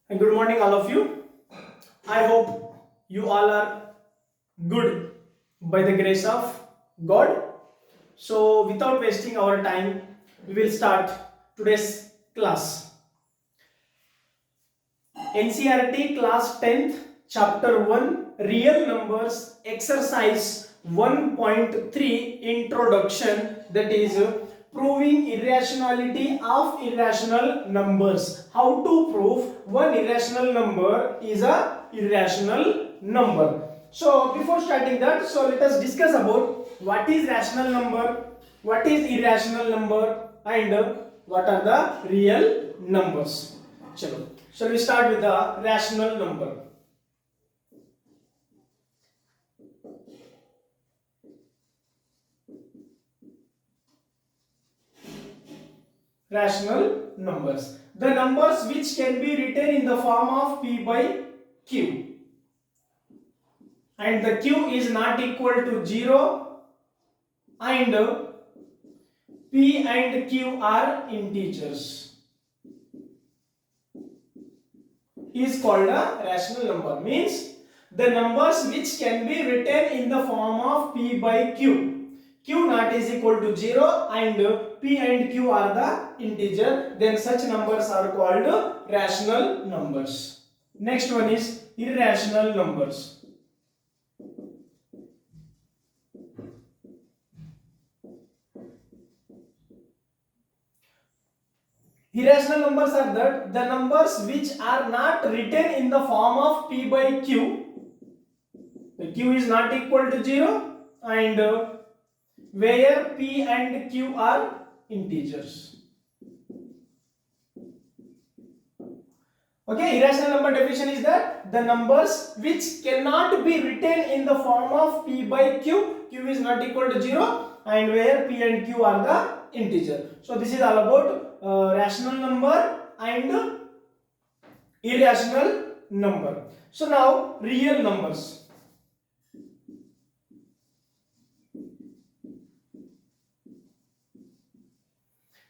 And good morning, all of you. I hope you all are good by the grace of God. So, without wasting our time, we will start today's class. NCRT class 10th, chapter 1, real numbers, exercise 1.3, introduction, that is proving irrationality of irrational numbers. How to prove one irrational number is a irrational number. So before starting that, so let us discuss about what is rational number, what is irrational number, and what are the real numbers. Chalo. Shall we start with the rational number? Rational numbers. The numbers which can be written in the form of P by Q. And the Q is not equal to 0 and P and Q are integers. Is called a rational number. Means the numbers which can be written in the form of P by Q. Q not is equal to 0 and P and Q are the integer, then such numbers are called rational numbers. Next one is irrational numbers. Irrational numbers are the numbers which are not written in the form of P by Q. The Q is not equal to 0 and where P and Q are integers. Okay, irrational number definition is that the numbers which cannot be written in the form of P by Q, Q is not equal to 0 and where P and Q are the integer. So this is all about rational number and irrational number. So now real numbers.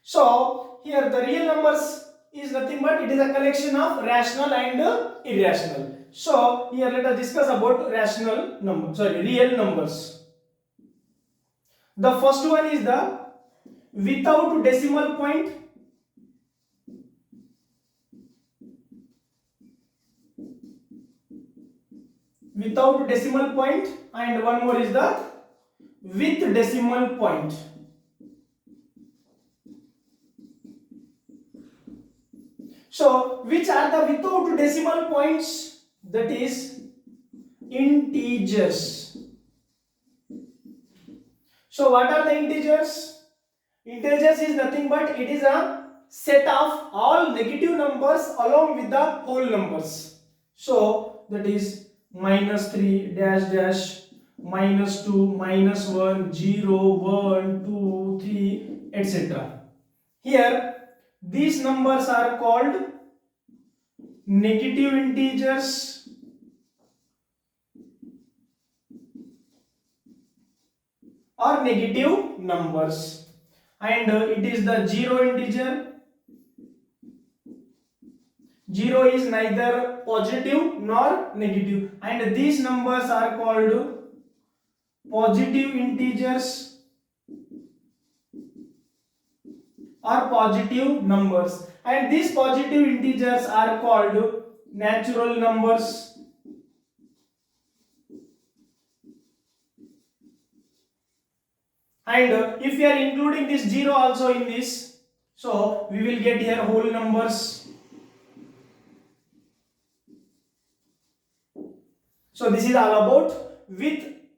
So here the real numbers is nothing but it is a collection of rational and irrational. So here let us discuss about real numbers. The first one is the without decimal point. Without decimal point, and one more is the with decimal point. So which are the without decimal points? That is integers. So what are the integers? Integers is nothing but it is a set of all negative numbers along with the whole numbers. So that is -3 dash dash, -2, -1, 0, 1, 2, 3, etc. Here these numbers are called negative integers or negative numbers, and it is the 0 integer. 0 is neither positive nor negative, and these numbers are called positive integers or positive numbers, and these positive integers are called natural numbers. And if we are including this 0 also in this, so we will get here whole numbers. So this is all about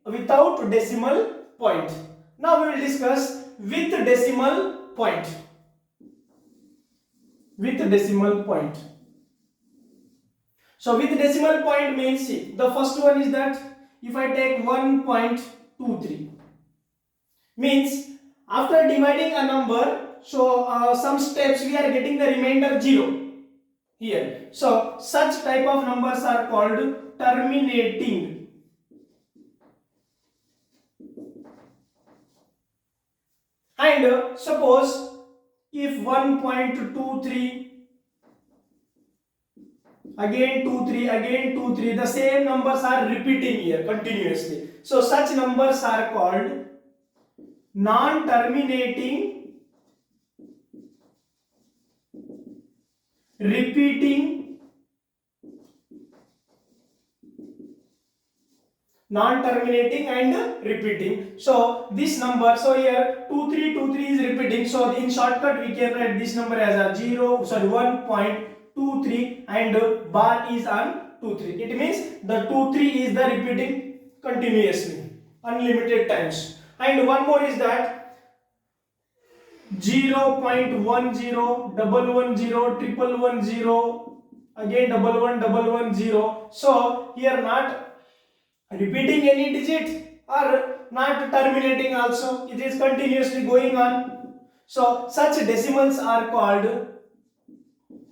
without decimal point. Now we will discuss with decimal point. With decimal point. So with decimal point means, see, the first one is that if I take 1.23, means after dividing a number, so some steps we are getting the remainder 0 here. So such type of numbers are called terminating. And suppose if 1.23 again 2 3, again 2 3. The same numbers are repeating here continuously. So such numbers are called non-terminating, repeating, non-terminating and repeating. So this number, so here 2 3 2 3 is repeating. So in shortcut we can write this number as a 1.23 and bar is on 2 3. It means the 2 3 is the repeating continuously, unlimited times. And one more is that 0.10, 110, 111, again 11, so here not repeating any digit or not terminating also, it is continuously going on. So such decimals are called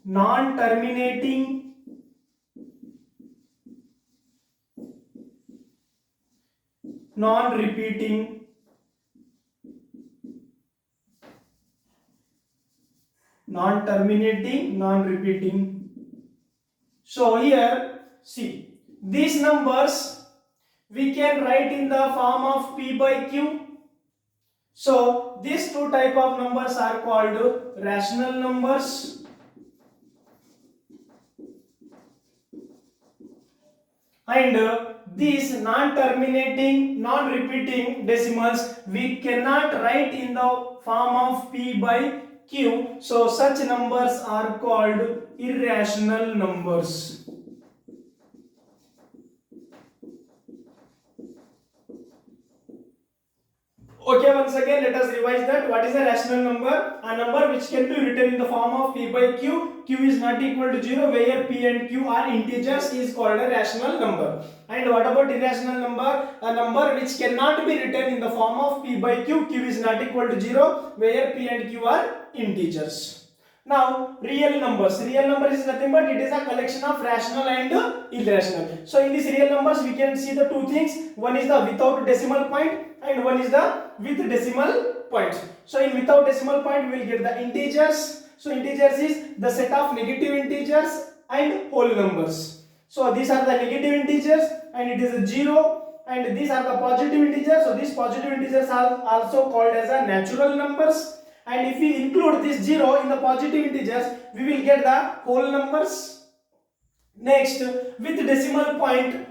non-terminating, non-repeating, non-terminating, non-repeating. So here see, these numbers we can write in the form of P by Q. So these two type of numbers are called rational numbers and these non-terminating, non-repeating decimals we cannot write in the form of P by Q. So such numbers are called irrational numbers. Okay, once again let us revise that. What is a rational number? A number which can be written in the form of P by Q. Q is not equal to 0, where P and Q are integers, is called a rational number. And what about irrational number? A number which cannot be written in the form of P by Q. Q is not equal to 0, where P and Q are integers. Now real numbers. Real number is nothing but it is a collection of rational and irrational. So in these real numbers we can see the two things. One is the without decimal point and one is the with decimal point. So in without decimal point we will get the integers. So integers is the set of negative integers and whole numbers. So these are the negative integers and it is a 0, and these are the positive integers. So these positive integers are also called as a natural numbers. And if we include this 0 in the positive integers, we will get the whole numbers. Next, with decimal point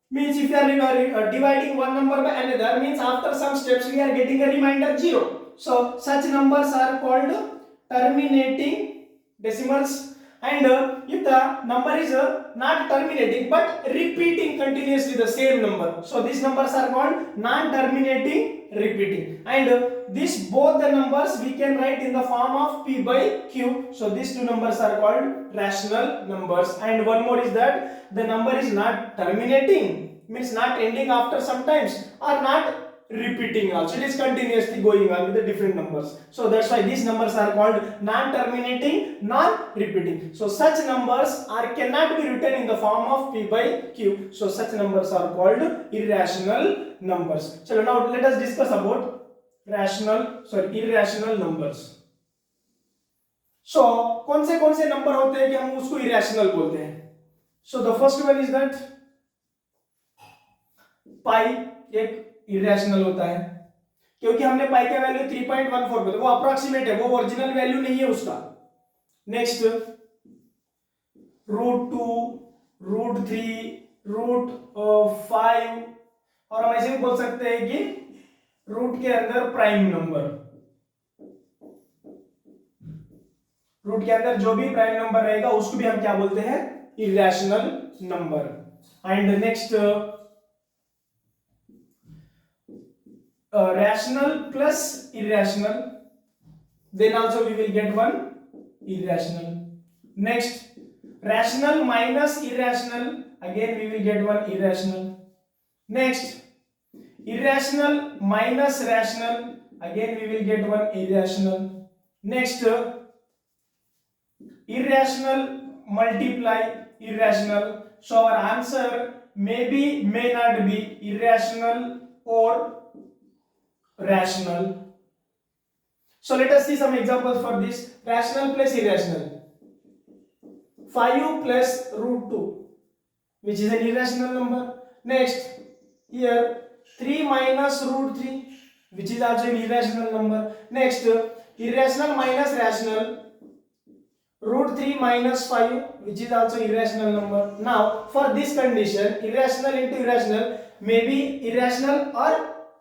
means if you are dividing one number by another, means after some steps we are getting a remainder 0. So such numbers are called terminating decimals. And if the number is not terminating but repeating continuously the same number, so these numbers are called non-terminating, repeating. And these both the numbers we can write in the form of P by Q. So these two numbers are called rational numbers. And one more is that the number is not terminating, means not ending after some times, or not repeating also, it is continuously going on with the different numbers. So that's why these numbers are called non-terminating, non-repeating. So such numbers cannot be written in the form of P by Q. So such numbers are called irrational numbers. So now let us discuss about irrational numbers. So कौन से number होते हैं कि हम उसको irrational बोलते हैं? So the first one is that पाई एक इरेशनल होता है, क्योंकि हमने पाई का वैल्यू 3.14 बताया, वो अप्रोक्सीमेट है, वो ओरिजिनल वैल्यू नहीं है उसका. नेक्स्ट √2, √3, √5, और हम ऐसे भी बोल सकते हैं कि रूट के अंदर प्राइम नंबर, रूट के अंदर जो भी प्राइम नंबर रहेगा उसको भी हम क्या बोलते हैं? Irrational number. And next rational plus irrational, then also we will get one irrational. Next, rational minus irrational, again we will get one irrational. Next, irrational minus rational, again we will get one irrational. Next, irrational multiply irrational. So our answer may be, may not be irrational or rational. So let us see some examples for this. Rational plus irrational. 5 plus root 2, which is an irrational number. Next, here 3 minus root 3, which is also an irrational number. Next, irrational minus rational, root 3 minus 5, which is also irrational number. Now, for this condition, irrational into irrational may be irrational or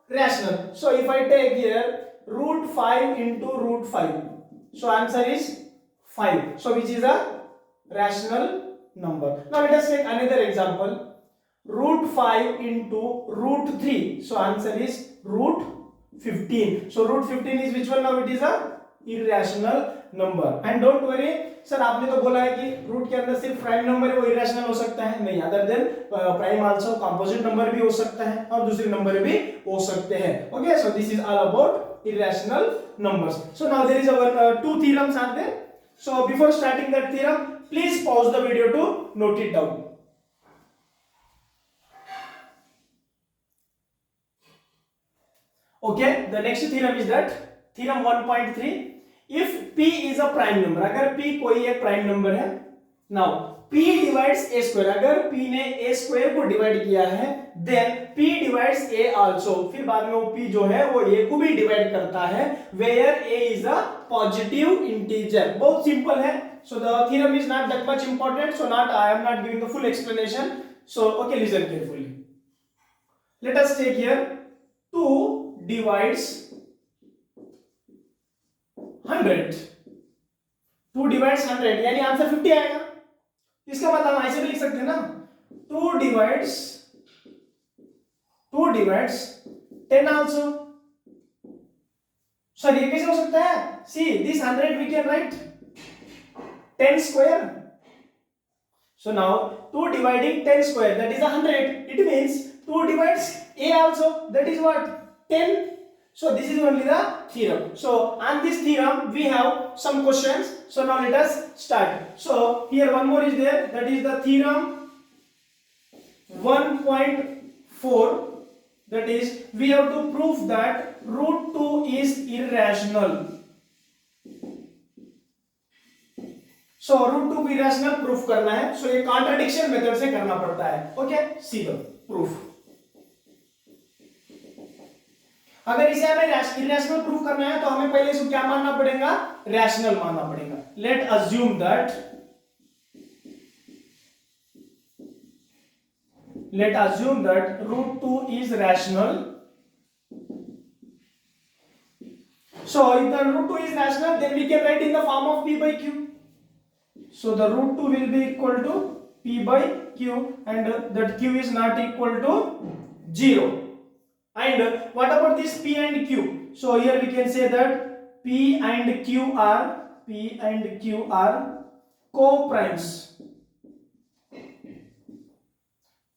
rational. So, if I take here root 5 into root 5, so answer is 5. So, which is a rational number. Now, let us take another example. Root 5 into root 3. So, answer is root 15. So, root 15 is which one? Now, it is a irrational number. And don't worry, sir आपने तो बोला है कि root के अंदर सिर्फ prime number है वो इरेशनल हो सकता है, नहीं, other than prime also composite number भी हो सकता है और दूसरे नंबर भी हो सकते हैं. Okay, so this is all about irrational numbers. So now there is our two theorems are there. So before starting that theorem, please pause the video to note it down. Okay, the next theorem is that theorem 1.3. If p is a prime number, अगर p कोई एक prime number है, now p divides a square, अगर p ने a square को divide किया है, then p divides a also, फिर बाद में वो p जो है वो a को भी डिवाइड करता है, where a is a positive integer. बहुत सिंपल है. So the theorem is not that much important, so I am not giving the full explanation. So okay, listen carefully. Let us take here 2 divides 100. 2 divides 100 यानी answer 50 आएगा. इसका मतलब हम ऐसे भी लिख सकते हैं ना, 2 divides 10 also. सर ये कैसे हो सकता है? See this 100 we can write 10 square. So now 2 dividing 10 square, that is 100. It means 2 divides a also, that is what? 10. So this is only the theorem. So on this theorem we have some questions. So now let us start. So here one more is there, that is the theorem 1.4. That is we have to prove that root 2 is irrational. So root 2 irrational proof करना है. So ये contradiction method से करना पड़ता है. Okay, see the proof. अगर इसे हमें इरेशनल प्रूफ करना है तो हमें पहले इसको क्या मानना पड़ेगा? रैशनल मानना पड़ेगा. Let assume that root 2 is rational. So if the root 2 is rational, then we can write in the form of p by q. So the root 2 will be equal to p by q, and that q is not equal to 0. And what about this p and q? So here we can say that p and q are co-primes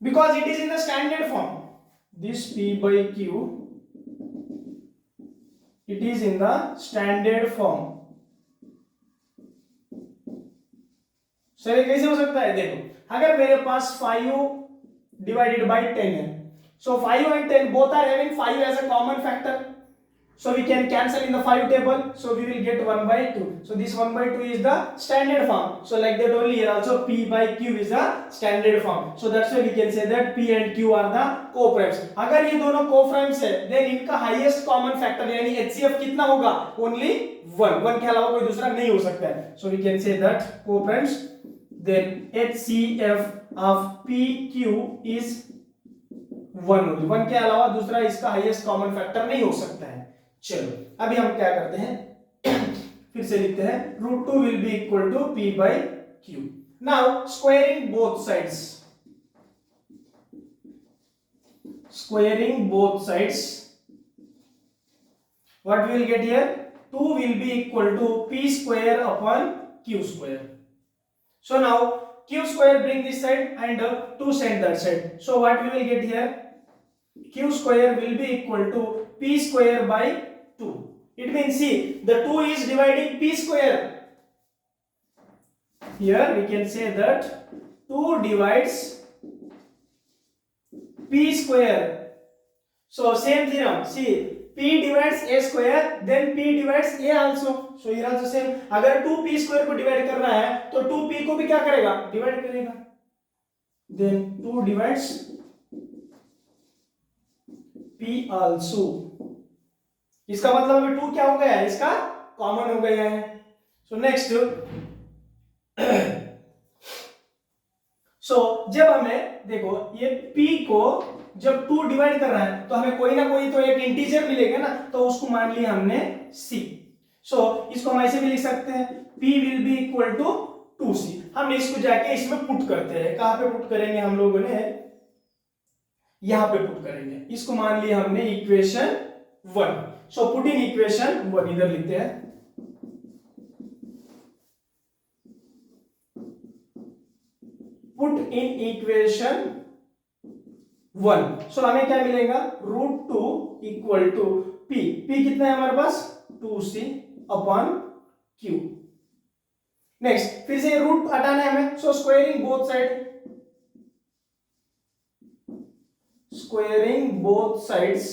because it is in the standard form. This p by q, it is in the standard form. So ये कैसे हो सकता है? देखो, अगर मेरे पास 5 divided by 10 है, so 5 and 10 both are having 5 as a common factor. So we can cancel in the 5 table. So we will get 1 by 2. So this 1 by 2 is the standard form. So like that only here also p by q is the standard form. So that's why we can say that p and q are the co-primes. अगर ये दोनों co-primes है, then इनका highest common factor यानी HCF कितना होगा? Only 1. 1 के अलावा कोई दूसरा नहीं हो सकता है. So we can say that co-primes, then HCF of PQ is 1 only. 1 के अलावा दूसरा इसका हाईएस्ट कॉमन फैक्टर नहीं हो सकता है. चलो अभी हम क्या करते हैं, फिर से लिखते हैं root 2 will be equal to p by q. Now squaring both sides, what we will get here? 2 will be equal to p square upon q square. So now q square bring this side and 2 send that side. So what we will get here? Q square will be equal to p square by 2. It means see, the 2 is dividing p square. Here we can say that 2 divides p square. So same theorem. See, p divides a square, then p divides a also. सो ये रहा same. अगर 2p² को divide कर रहा है तो 2p को भी क्या करेगा, डिवाइड करेगा, देन 2 डिवाइड्स p आल्सो। इसका मतलब अभी 2 क्या हो गया है, इसका कॉमन हो गया है। सो नेक्स्ट, जब हमें देखो ये p को जब 2 डिवाइड कर रहा है तो हमें कोई ना कोई तो एक इंटीजर मिलेगा ना, तो उसको मान लिया हमने c। इसको हम ऐसे भी लिख सकते हैं, p will be equal to 2c। हम इसको जाके इसमें पुट करते हैं, कहां पे पुट करेंगे हम लोगों ने, यहां पे पुट करेंगे। इसको मान लिया हमने इक्वेशन 1। पुट इन इक्वेशन 1, इधर लिखते हैं, पुट इन इक्वेशन 1। हमें क्या मिलेगा, √2 इक्वल टू p। p कितना है हमारे पास, 2c अपॉन q। नेक्स्ट, फिर से रूट हटाना है हमें, squaring both side, squaring both sides.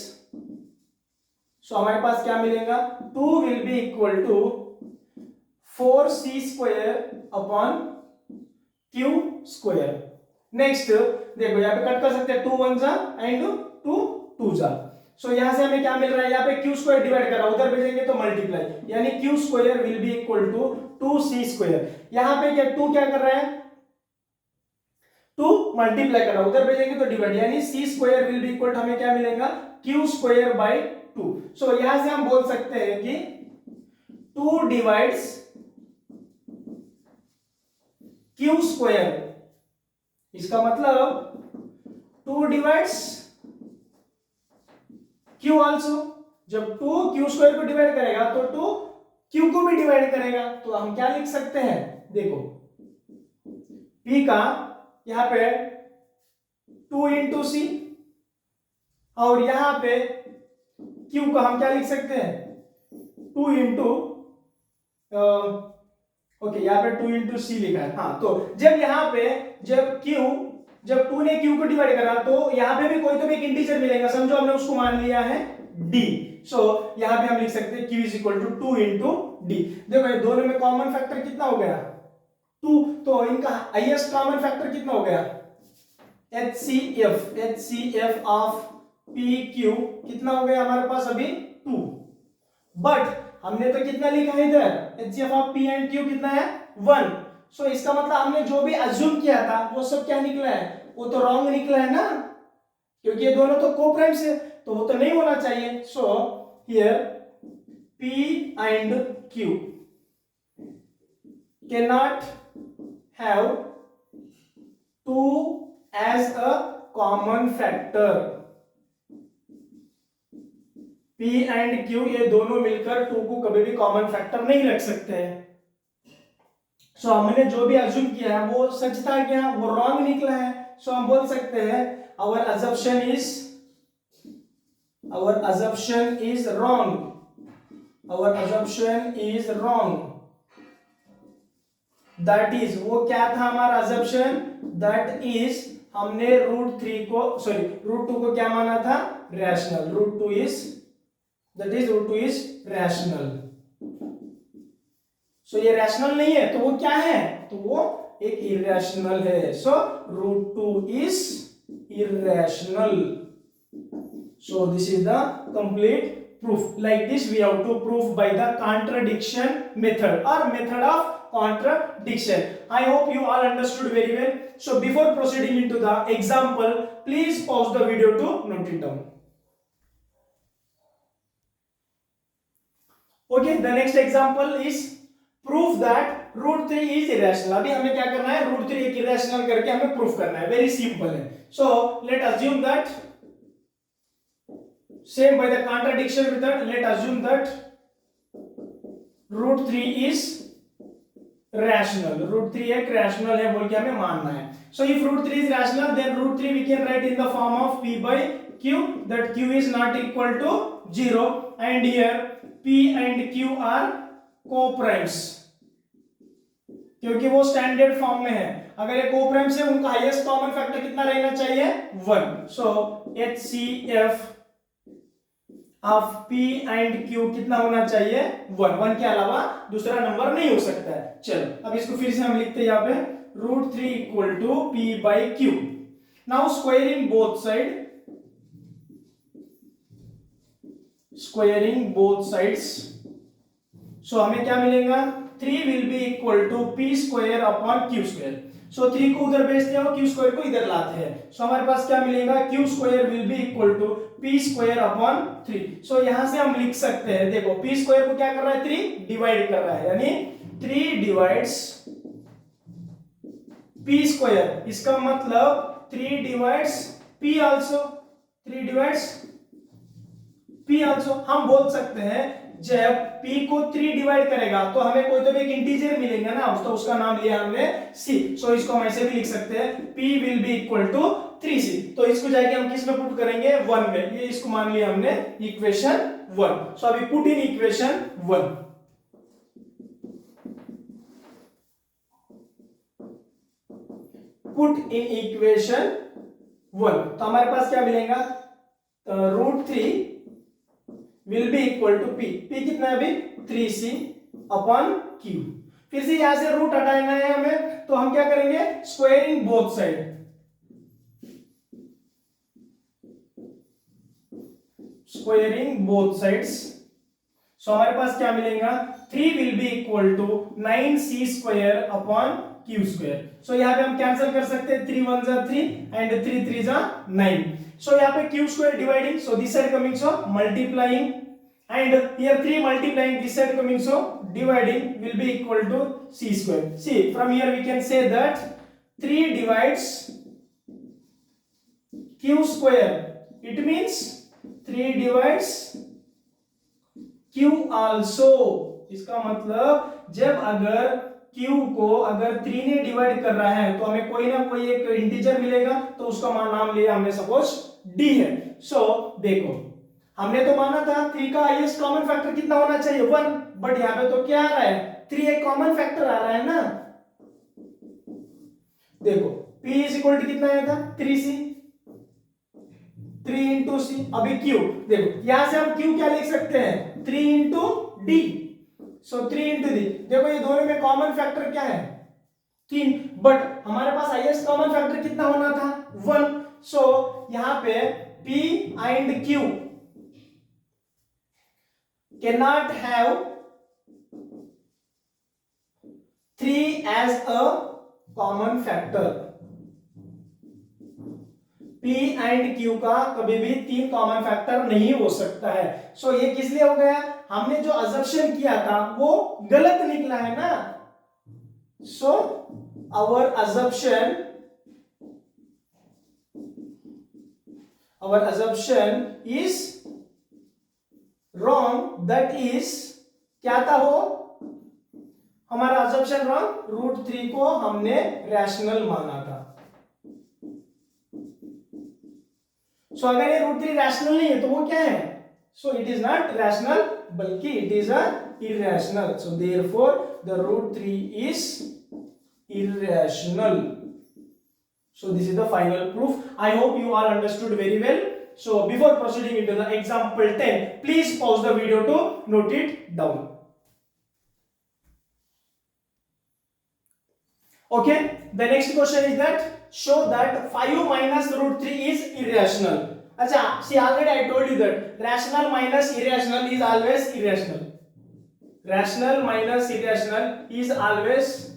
हमारे पास क्या मिलेगा, 2 will be equal to 4c² upon q²। Next देखो यहाँ पे कट कर सकते हैं, 2 1 जा एंड 2 2 जा। यहां से हमें क्या मिल रहा है, यहाँ पे q² डिवाइड कर रहा है, उधर भेजेंगे तो मल्टीप्लाई, यानी q² will be equal to 2c²। यहाँ पे क्या 2 क्या कर रहा है, 2 मल्टीप्लाई कर रहा है, उधर भेजेंगे तो डिवाइड, यानी c² will be equal to हमें क्या मिलेगा, q²/2। यहां से हम बोल सकते हैं कि 2 डिवाइड्स q²। इसका मतलब 2 डिवाइड्स q आल्सो। जब 2 q² को डिवाइड करेगा तो 2 q को भी डिवाइड करेगा। तो हम क्या लिख सकते हैं, देखो p का यहां पे 2 इंटू सी, और यहां पे q को हम क्या लिख सकते हैं, 2 इंटू ओके, यहाँ पे 2 इंटू सी लिखा है। हाँ, तो जब यहाँ पे जब 2 ने q को डिवाइड करा तो यहाँ पे भी कोई तो भी एक इंटीजर मिलेगा, समझो हमने उसको मान लिया है d। यहाँ पे हम लिख सकते हैं q is equal to 2 into D. देखो ये दोनों में कॉमन फैक्टर कितना हो गया, 2। तो इनका हाईएस्ट कॉमन फैक्टर कितना हो गया, HCF ऑफ PQ कितना हो गया हमारे पास अभी 2। बट हमने तो कितना लिखा है इधर, HCF of P and Q कितना है 1। इसका मतलब हमने जो भी अज्यूम किया था वो सब क्या निकला है, वो तो रॉन्ग निकला है ना, क्योंकि ये दोनों तो कोप्राइम्स है, तो वो तो नहीं होना चाहिए। Here P and Q cannot have 2 as a common factor। P and Q ये दोनों मिलकर 2 को कभी भी कॉमन फैक्टर नहीं रख सकते हैं। हमने जो भी अज्यूम किया है वो सच था क्या, वो रॉन्ग निकला है। हम बोल सकते हैं our assumption is wrong। our assumption is wrong। that is, वो क्या था हमारा assumption, that is हमने √2 को क्या माना था, रैशनल। √2 is rational. ये रैशनल नहीं है तो वो क्या है, तो वो एक इरेशनल है। √2 is irrational। this is the complete proof। like this we have to prove by the contradiction method or method of contradiction। I hope you all understood very well। before proceeding into the example, please pause the video to note it down। okay, the next example is proof that √3 is irrational। अभी हमें क्या करना है, √3 एक irrational करके हमें proof करना है, वेरी सिंपल है। let assume that same by the contradiction method, let assume that √3 is rational। √3 एक rational है बोल के हमें मानना है। if √3 is rational, then √3 we can write in the form of P by Q, that Q is not equal to 0, and here P and Q are co-primes, क्योंकि वो standard form में है। अगर ये को-प्राइम्स है उनका हाईएस्ट कॉमन फैक्टर कितना रहना चाहिए, 1। HCF of P and Q कितना होना चाहिए 1 के अलावा दूसरा नंबर नहीं हो सकता है। चलो अब इसको फिर से हम लिखते हैं यहाँ पे √3 equal to P/Q। Now squaring both sides, so हमें क्या मिलेगा 3 will be equal to P square upon Q square. So 3 को उधर भेजते हैं और Q स्क्वायर को इधर लाते हैं, सो हमारे पास क्या मिलेगा Q square will be equal to P square upon 3। So यहां से हम लिख सकते हैं, देखो P स्क्वायर को क्या कर रहा है 3 डिवाइड कर रहा है, यानी 3 डिवाइड्स P स्क्वायर, इसका मतलब 3 divides P also, 3 divides P also. हम बोल सकते हैं जब P को 3 डिवाइड करेगा तो हमें कोई तो भी एक इंटीजर मिलेगा ना, तो उसका नाम लिया हमने C। सो इसको हम ऐसे भी लिख सकते हैं P will be equal to 3C। तो इसको जाके हम किस में पुट करेंगे 1 में, ये इसको मान लिया हमने इक्वेशन 1। सो अभी put in equation 1, put in equation 1, तो हमारे पास क्या मिलेगा √3 will be equal to P कितना है अभी 3C अपॉन Q। फिर से यहां से रूट हटाना है हमें, तो हम क्या करेंगे squaring both side, squaring both sides. So हमारे पास क्या मिलेगा 3 will be equal to 9C square upon Q square. So यहाँ पे हम कैंसिल कर सकते हैं, 3 1 जा 3 एंड 3 3 जा 9। So यहाँ पे Q square dividing, so this side coming so multiplying, and here 3 multiplying this side coming so dividing will be equal to C square. See from here we can say that 3 divides Q square, it means 3 divides Q also। इसका मतलब जब अगर Q को अगर 3 ने divide कर रहा है तो हमें कोई ना कोई एक इंटीजर मिलेगा, तो उसका नाम लिया हमने सपोज D है। सो देखो हमने तो माना था 3 का हाईएस्ट कॉमन फैक्टर कितना होना चाहिए 1, बट यहाँ पे तो क्या आ रहा है 3 एक कॉमन फैक्टर आ रहा है ना। देखो P इज इक्वल टू कितना आया था 3C, 3 इंटू C। अभी Q देखो यहां से हम Q क्या लिख सकते हैं 3 इंटू D, सो 3 इंटू D। देखो ये दोनों में कॉमन फैक्टर क्या है 3, बट हमारे पास हाईएस्ट कॉमन फैक्टर कितना होना था 1। सो यहां पे P and Q cannot have 3 as a common factor। P and Q का कभी भी 3 कॉमन फैक्टर नहीं हो सकता है। सो ये किस लिए हो गया, हमने जो अजम्पशन किया था वो गलत निकला है ना। सो our assumption is wrong, that is क्या था वो हमारा assumption wrong, √3 को हमने रैशनल माना था। सो अगर ये √3 रैशनल नहीं है तो वो क्या है, so it is not rational बल्कि it is a irrational। So therefore the √3 is irrational। So this is the final proof. I hope you all understood very well. So before proceeding into the example 10, please pause the video to note it down. Okay, the next question is that show that 5 minus √3 is irrational. अच्छा, see already I told you that rational minus irrational is always irrational. Rational minus irrational is always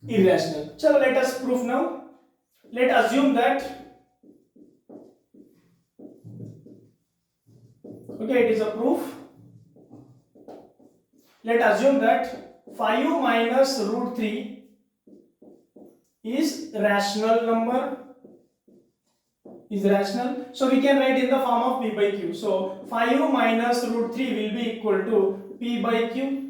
irrational. चलो let us prove now. Let assume that okay, it is a proof. Let assume that 5 minus √3 is rational number, is rational. So we can write in the form of P/Q. So 5 minus √3 will be equal to P/Q.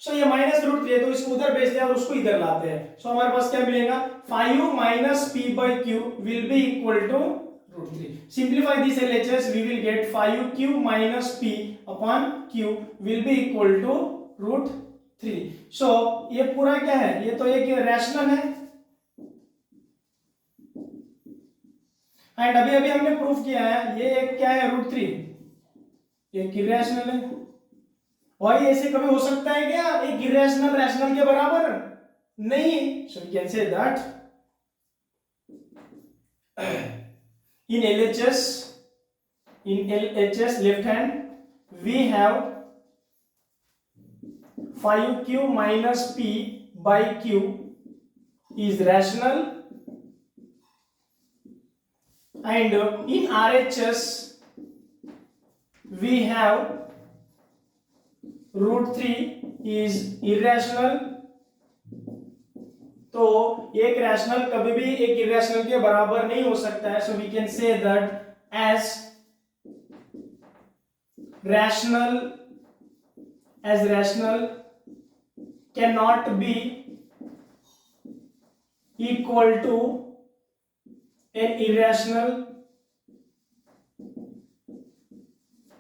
सो ये minus √3 है तो इसको उधर भेजते हैं और उसको इधर लाते हैं। सो हमारे पास क्या मिलेगा 5 minus P/Q will be equal to √3। Simplify this LHS, we will get 5Q minus P upon Q will be equal to √3। सो ये पूरा क्या है, ये तो एक रैशनल है, एंड अभी अभी हमने प्रूफ किया है ये एक क्या है √3, एक इरेशनल है। भाई ऐसे कभी हो सकता है क्या एक इरेशनल रैशनल के बराबर? नहीं। So we can say that in LHS left hand we have 5q minus p by q is rational, and in RHS we have root 3 is irrational। तो एक रैशनल कभी भी एक इरेशनल के बराबर नहीं हो सकता है। So we can say that as rational can not be equal to an irrational.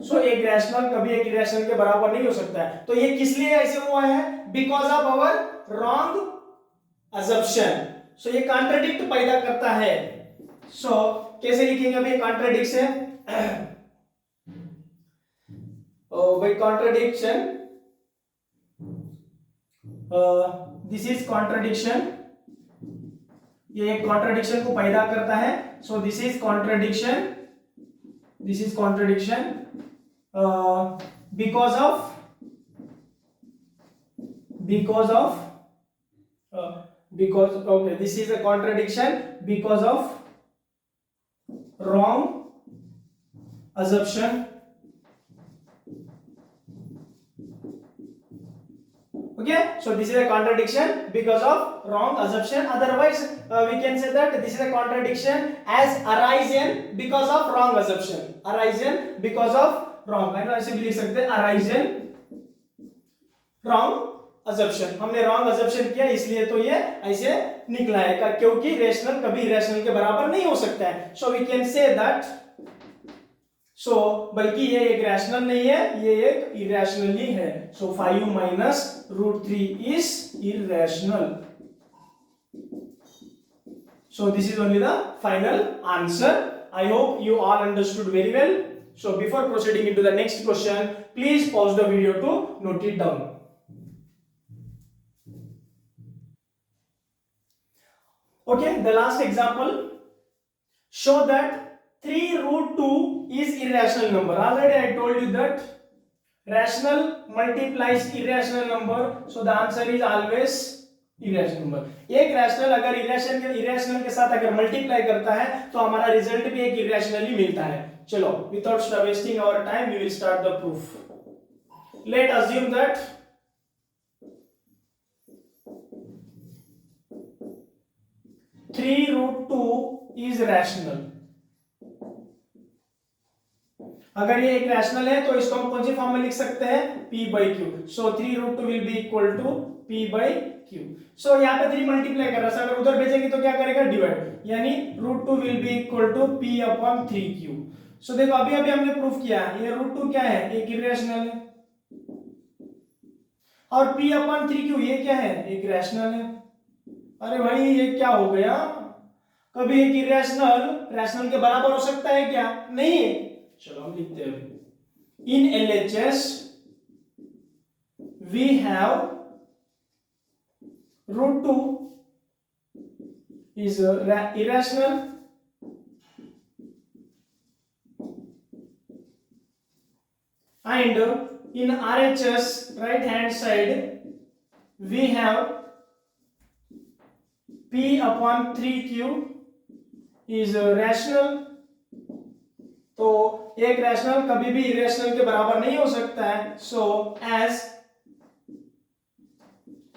सो एक रैशनल कभी एक इरेशनल के बराबर नहीं हो सकता है। तो ये किस लिए ऐसे हुआ है? Because of our wrong assumption। So ये कॉन्ट्रडिक्ट पैदा करता है। सो कैसे लिखेंगे अभी कॉन्ट्रडिक्शन? भाई कॉन्ट्रडिक्शन, दिस इज कॉन्ट्रडिक्शन, ये एक कॉन्ट्रडिक्शन को पैदा करता है। So this is contradiction because of okay, this is a contradiction because of wrong assumption। okay, so this is a contradiction because of wrong assumption। otherwise we can say that this is a contradiction as arisen because of wrong assumption, arisen because of wrong, ऐसे भी लिख सकते हैं arisen wrong assumption। हमने wrong assumption किया इसलिए तो ये ऐसे निकला है, क्योंकि रेशनल कभी इरेशनल के बराबर नहीं हो सकता है। So we can say that, so बल्कि ये एक रैशनल नहीं है, ये एक इरेशनल ही है। सो 5 minus root 3 is irrational। so this is only the final answer। I hope you all understood very well। so before proceeding into the next question, please pause the video to note it down। okay, the last example, show that 3 root 2 is irrational number। already I told you that rational multiplies irrational number, so the answer is always irrational number। एक rational अगर irrational के साथ अगर multiply करता है तो हमारा result भी एक इरेशनल ही मिलता है। चलो, without wasting our time we will start the proof. Let assume that 3 root 2 is rational। अगर ये एक रैशनल है तो इसको हम कौन सी फॉर्म में लिख सकते हैं? p by q। So 3 root 2 will be equal to p by q। सो यहाँ पे 3 मल्टीप्लाई कर रहा है, अगर उधर भेजेंगे तो क्या करेगा? डिवाइड, यानी root 2 will be equal to p upon 3q। सो देखो अभी अभी हमने प्रूफ किया ये root 2 क्या है? एक इरेशनल है, और p upon 3q ये क्या है? एक रैशनल है। अरे भाई ये क्या हो गया? कभी एक इरेशनल रैशनल के बराबर हो सकता है क्या? नहीं। चलो हम लिखते हैं, इन LHS we have root 2 is irrational, and in RHS right hand side we have p upon 3q is rational। तो एक रैशनल कभी भी इरेशनल के बराबर नहीं हो सकता है। So as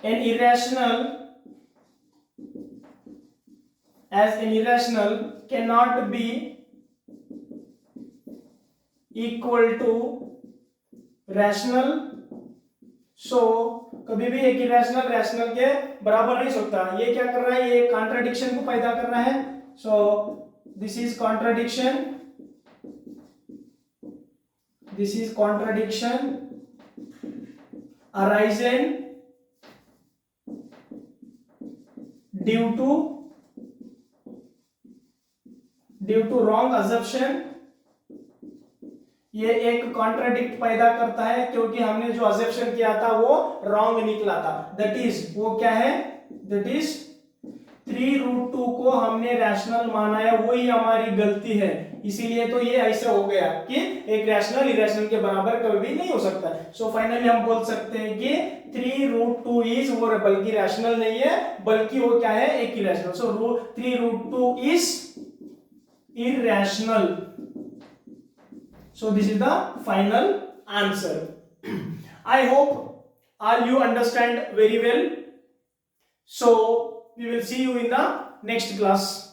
an irrational can not be equal to rational. So कभी भी एक इरेशनल रैशनल के बराबर नहीं सकता। ये क्या कर रहा है? ये कॉन्ट्रडिक्शन को पैदा कर रहा है। So this is contradiction, this is contradiction arisen due to wrong assumption ये एक कॉन्ट्राडिक्ट पैदा करता है क्योंकि हमने जो अजम्पशन किया था वो रॉन्ग निकला था। दैट इज वो क्या है, दैट इज 3√2 को हमने रैशनल माना है, वही हमारी गलती है। इसीलिए तो ये ऐसा हो गया कि एक रैशनल इरेशनल के बराबर कभी भी नहीं हो सकता। सो फाइनली हम बोल सकते हैं कि 3√2 इज वो बल्कि रैशनल नहीं है, बल्कि वो क्या है, एक irrational. So 3√2 is irrational. So this is the final answer. I hope all you understand very well. So we will see you in the next class.